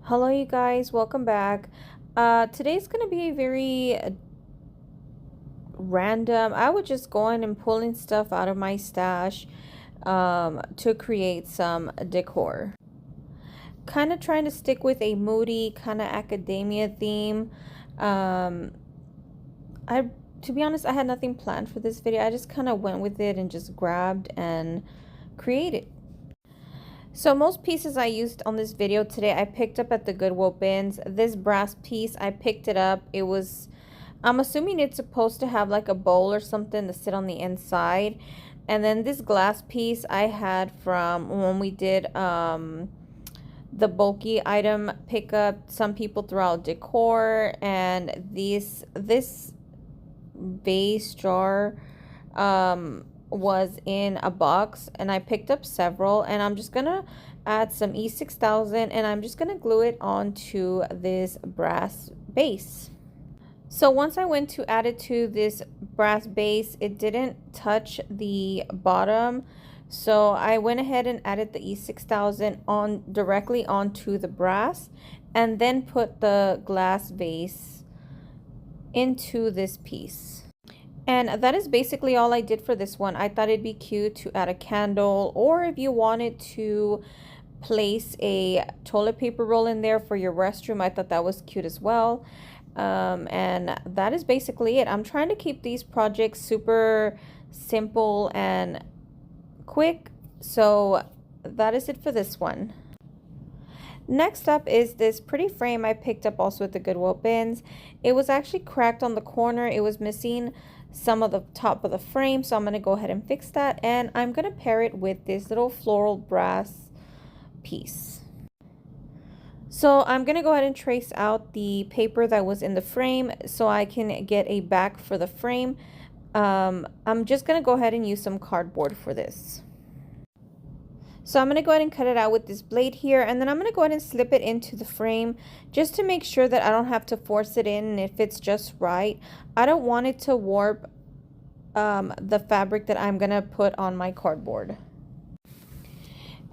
Hello you guys, welcome back. Today's gonna be a very random. I was just going and pulling stuff out of my stash to create some decor. Kind of trying to stick with a moody kind of academia theme. um I to be honest, I had nothing planned for this video. I just kind of went with it and just grabbed and created. So most pieces I used on this video today, I picked up at the Goodwill bins. This brass piece, I picked it up. It was, I'm assuming it's supposed to have like a bowl or something to sit on the inside. And then this glass piece I had from when we did the bulky item pickup. Some people threw out decor, and this vase jar was in a box, and I picked up several, and I'm just gonna add some E6000 and I'm just gonna glue it onto this brass base. So once I went to add it to this brass base, it didn't touch the bottom, so I went ahead and added the E6000 on directly onto the brass and then put the glass vase into this piece. And that is basically all I did for this one. I thought it'd be cute to add a candle, or if you wanted to place a toilet paper roll in there for your restroom, I thought that was cute as well. And that is basically it. I'm trying to keep these projects super simple and quick, so that is it for this one. Next up is this pretty frame I picked up also at the Goodwill bins. It was actually cracked on the corner. It was missing some of the top of the frame, so I'm going to go ahead and fix that, and I'm going to pair it with this little floral brass piece. So I'm going to go ahead and trace out the paper that was in the frame so I can get a back for the frame. I'm just going to go ahead and use some cardboard for this. So I'm going to go ahead and cut it out with this blade here, and then I'm going to go ahead and slip it into the frame just to make sure that I don't have to force it in and it fits just right. I don't want it to warp the fabric that I'm going to put on my cardboard.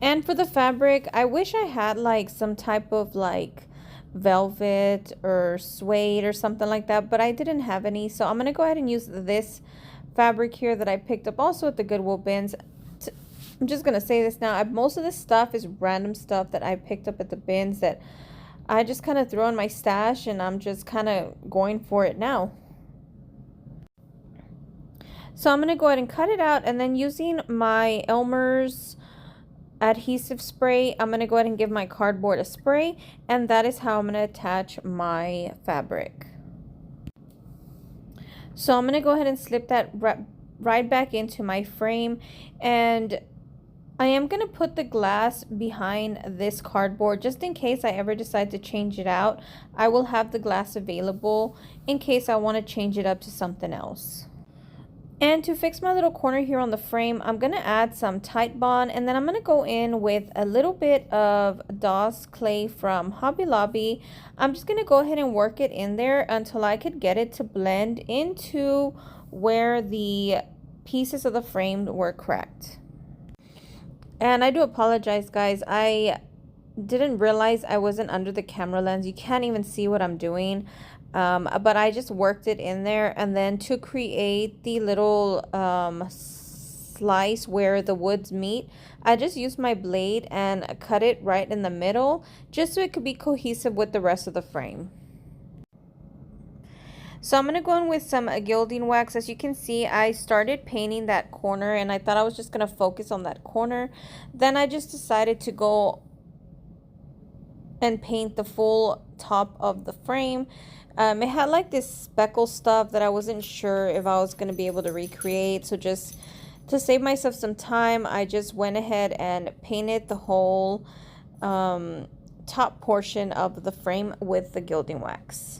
And for the fabric, I wish I had like some type of like velvet or suede or something like that, but I didn't have any. So I'm going to go ahead and use this fabric here that I picked up also at the Goodwill bins. I'm just going to say this now. Most of this stuff is random stuff that I picked up at the bins that I just kind of threw in my stash, and I'm just kind of going for it now. So I'm going to go ahead and cut it out, and then using my Elmer's adhesive spray, I'm going to go ahead and give my cardboard a spray, and that is how I'm going to attach my fabric. So I'm going to go ahead and slip that right back into my frame, and I am going to put the glass behind this cardboard just in case I ever decide to change it out. I will have the glass available in case I want to change it up to something else. And to fix my little corner here on the frame, I'm going to add some Tite Bond, and then I'm going to go in with a little bit of DOS clay from Hobby Lobby. I'm just going to go ahead and work it in there until I could get it to blend into where the pieces of the frame were cracked. And I do apologize, guys. I didn't realize I wasn't under the camera lens. You can't even see what I'm doing. But I just worked it in there, and then to create the little slice where the woods meet, I just used my blade and cut it right in the middle just so it could be cohesive with the rest of the frame. So I'm going to go in with some gilding wax. As you can see, I started painting that corner, and I thought I was just going to focus on that corner. Then I just decided to go and paint the full top of the frame. It had like this speckle stuff that I wasn't sure if I was going to be able to recreate. So just to save myself some time, I just went ahead and painted the whole top portion of the frame with the gilding wax.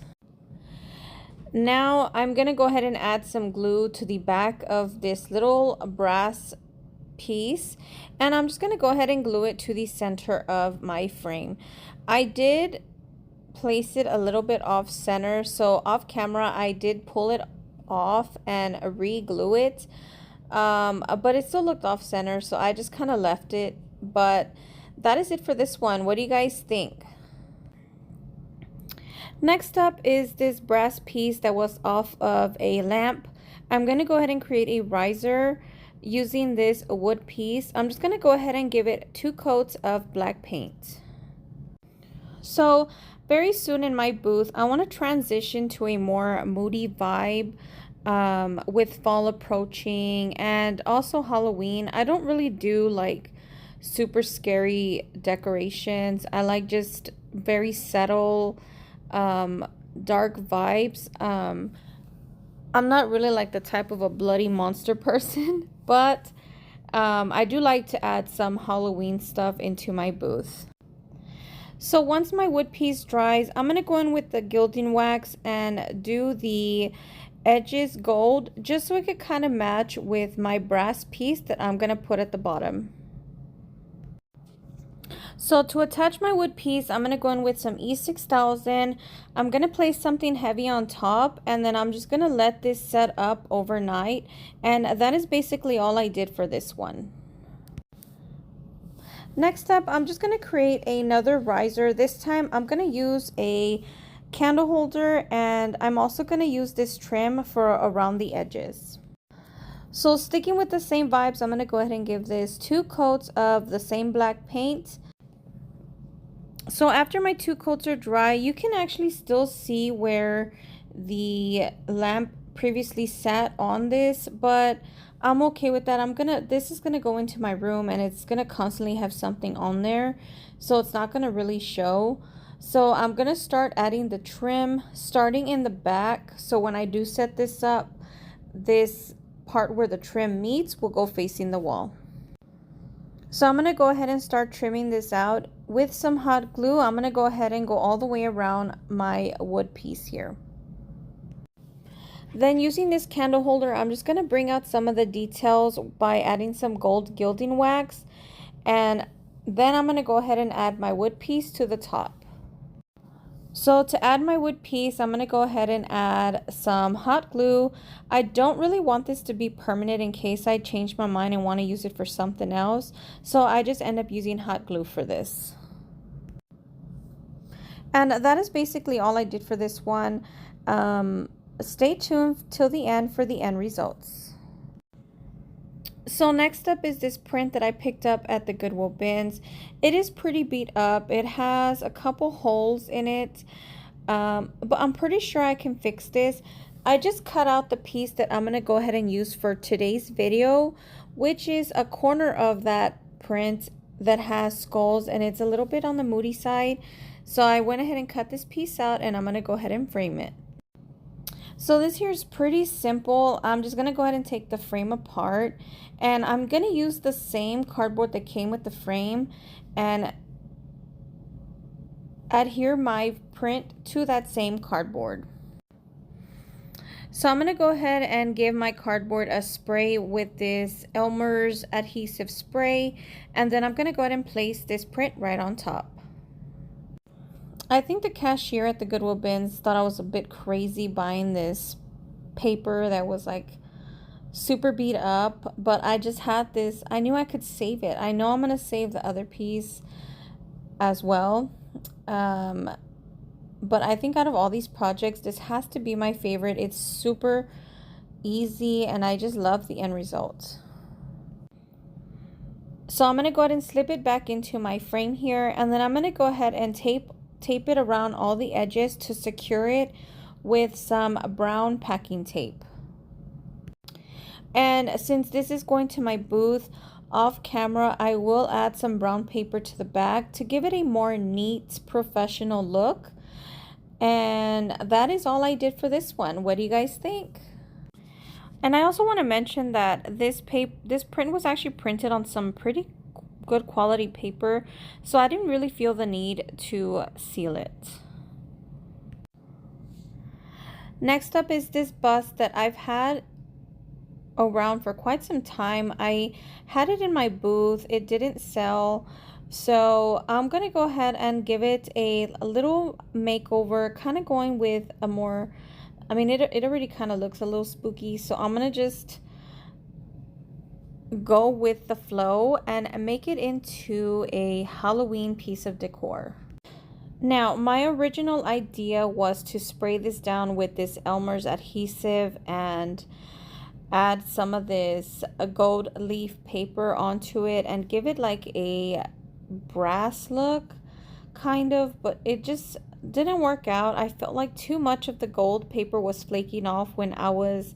Now I'm going to go ahead and add some glue to the back of this little brass piece, and I'm just going to go ahead and glue it to the center of my frame. I did place it a little bit off center, so off camera I did pull it off and re-glue it, but it still looked off center, so I just kind of left it. But that is it for this one. What do you guys think? Next up is this brass piece that was off of a lamp. I'm going to go ahead and create a riser using this wood piece. I'm just going to go ahead and give it 2 coats of black paint. So very soon in my booth, I want to transition to a more moody vibe with fall approaching and also Halloween. I don't really do like super scary decorations. I like just very subtle, dark vibes. I'm not really like the type of a bloody monster person, but I do like to add some Halloween stuff into my booth. So once my wood piece dries, I'm going to go in with the gilding wax and do the edges gold just so it could kind of match with my brass piece that I'm going to put at the bottom. So to attach my wood piece, I'm going to go in with some E6000. I'm going to place something heavy on top, and then I'm just going to let this set up overnight. And that is basically all I did for this one. Next up, I'm just going to create another riser. This time I'm going to use a candle holder, and I'm also going to use this trim for around the edges. So sticking with the same vibes, I'm going to go ahead and give this 2 coats of the same black paint. So after my 2 coats are dry, you can actually still see where the lamp previously sat on this, but I'm okay with that. This is gonna go into my room, and it's gonna constantly have something on there, so it's not gonna really show. So I'm gonna start adding the trim starting in the back. So when I do set this up, this part where the trim meets will go facing the wall. So I'm going to go ahead and start trimming this out with some hot glue. I'm going to go ahead and go all the way around my wood piece here. Then using this candle holder, I'm just going to bring out some of the details by adding some gold gilding wax. And then I'm going to go ahead and add my wood piece to the top. So to add my wood piece, I'm going to go ahead and add some hot glue. I don't really want this to be permanent in case I change my mind and want to use it for something else. So I just end up using hot glue for this. And that is basically all I did for this one. Stay tuned till the end for the end results. So next up is this print that I picked up at the Goodwill bins. It is pretty beat up. It has a couple holes in it, but I'm pretty sure I can fix this. I just cut out the piece that I'm going to go ahead and use for today's video, which is a corner of that print that has skulls, and it's a little bit on the moody side. So I went ahead and cut this piece out, and I'm going to go ahead and frame it. So this here is pretty simple. I'm just going to go ahead and take the frame apart, and I'm going to use the same cardboard that came with the frame and adhere my print to that same cardboard. So I'm going to go ahead and give my cardboard a spray with this Elmer's adhesive spray, and then I'm going to go ahead and place this print right on top. I think the cashier at the Goodwill bins thought I was a bit crazy buying this paper that was like super beat up, but I just had this. I knew I could save it. I know I'm going to save the other piece as well. But I think out of all these projects, this has to be my favorite. It's super easy, and I just love the end result. So I'm going to go ahead and slip it back into my frame here, and then I'm going to go ahead and tape it around all the edges to secure it with some brown packing tape. And since this is going to my booth off camera, I will add some brown paper to the back to give it a more neat, professional look. And that is all I did for this one. What do you guys think? And I also want to mention that this print was actually printed on some pretty good quality paper, so I didn't really feel the need to seal it. Next up is this bust that I've had around for quite some time. I had it in my booth. It didn't sell, so I'm gonna go ahead and give it a little makeover, kind of going with a more, I mean, it already kind of looks a little spooky, so I'm gonna just go with the flow and make it into a Halloween piece of decor. Now, my original idea was to spray this down with this Elmer's adhesive and add some of this gold leaf paper onto it and give it like a brass look, kind of, but it just didn't work out. I felt like too much of the gold paper was flaking off when I was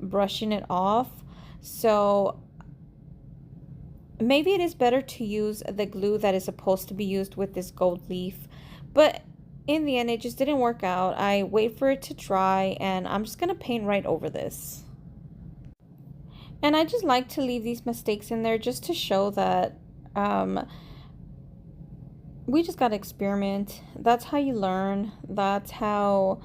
brushing it off. So maybe it is better to use the glue that is supposed to be used with this gold leaf, but in the end it just didn't work out. I wait for it to dry and I'm just gonna paint right over this. And I just like to leave these mistakes in there just to show that we just gotta experiment. That's how you learn. That's how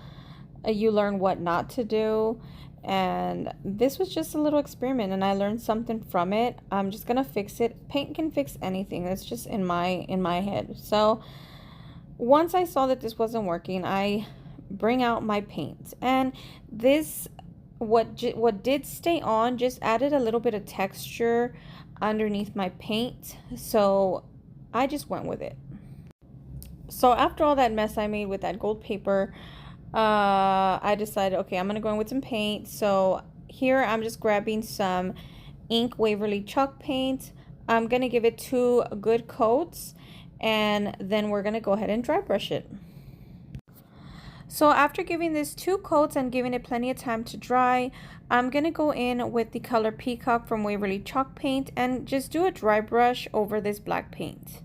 you learn what not to do. And this was just a little experiment and I learned something from it. I'm just gonna fix it. Paint can fix anything. That's just in my head. So once I saw that this wasn't working, I bring out my paint, and this what did stay on just added a little bit of texture underneath my paint, so I just went with it. So after all that mess I made with that gold paper, I decided, okay, I'm gonna go in with some paint. So here I'm just grabbing some ink Waverly chalk paint. I'm gonna give it 2 good coats and then we're gonna go ahead and dry brush it. So after giving this 2 coats and giving it plenty of time to dry, I'm gonna go in with the color Peacock from Waverly chalk paint and just do a dry brush over this black paint.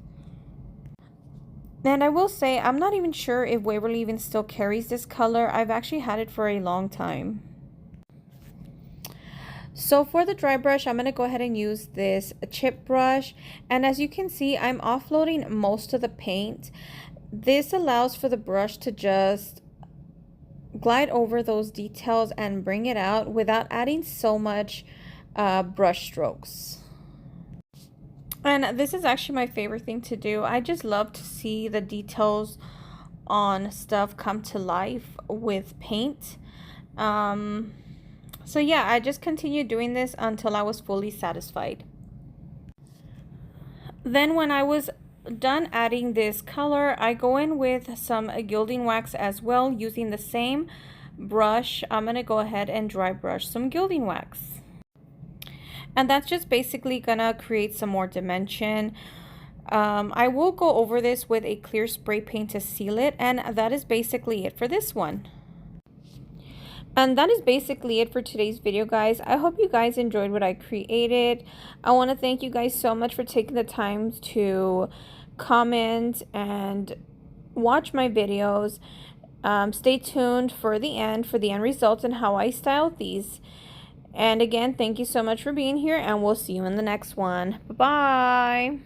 And I will say, I'm not even sure if Waverly even still carries this color. I've actually had it for a long time. So for the dry brush, I'm going to go ahead and use this chip brush. And as you can see, I'm offloading most of the paint. This allows for the brush to just glide over those details and bring it out without adding so much brush strokes. And this is actually my favorite thing to do. I just love to see the details on stuff come to life with paint. So yeah, I just continued doing this until I was fully satisfied. Then when I was done adding this color, I go in with some gilding wax as well using the same brush. I'm going to go ahead and dry brush some gilding wax. And that's just basically gonna create some more dimension. I will go over this with a clear spray paint to seal it, and that is basically it for this one. And that is basically it for today's video, guys. I hope you guys enjoyed what I created. I want to thank you guys so much for taking the time to comment and watch my videos. Stay tuned for the end results and how I styled these. And again, thank you so much for being here, and we'll see you in the next one. Bye-bye.